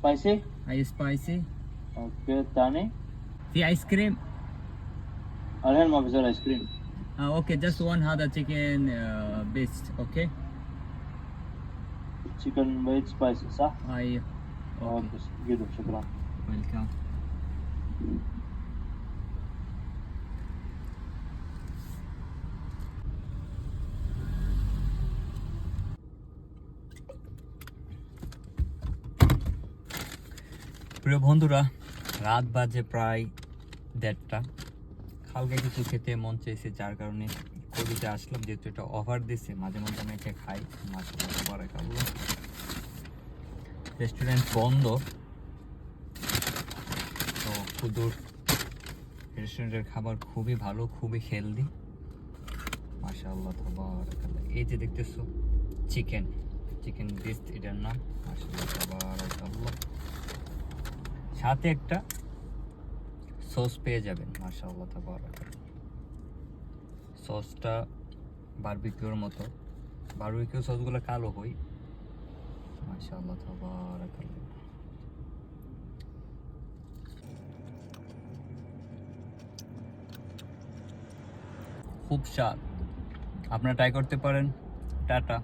Spicy? Spicy. Okay, Tani. The ice cream. Alhen Mafizar ice cream. Okay, just one hada chicken beast. Okay. Chicken white spicy, صح? I. Okay. Okay, جدا شكرا. Welcome. প্রিয় বন্ধুরা, রাত বাজে প্রায় 1:30টা। হালকা কিছু খেতে মন চেয়েছে, যার কারণে কবিতে আসলাম। যেহেতু এটা অফার দিচ্ছে, মাঝে মাঝে আমি এটা খাই। মাশাআল্লাহ বারাকাল্লাহ। রেস্টুরেন্ট বন্ধ, তো সুদূর রেস্টুরেন্টের খাবার খুবই ভালো, খুবই হেলদি। মাশাআল্লাহ তাবারাকাল্লাহ। এই যে দেখতেছো চিকেন বিস্ট, এটার নাম। মাশাআল্লাহ তাবারাকাল্লাহ। সাথে একটা সস পেয়ে যাবেন। মাশাআল্লাহ তাবারাকাল্লাহ। সসটা বারবিকিউর মতো, বারবিকিউ সসগুলো কালো হয়। মাশাআল্লাহ তাবারাকাল্লাহ। খুব স্বাদ, আপনারা ট্রাই করতে পারেন। টাটা।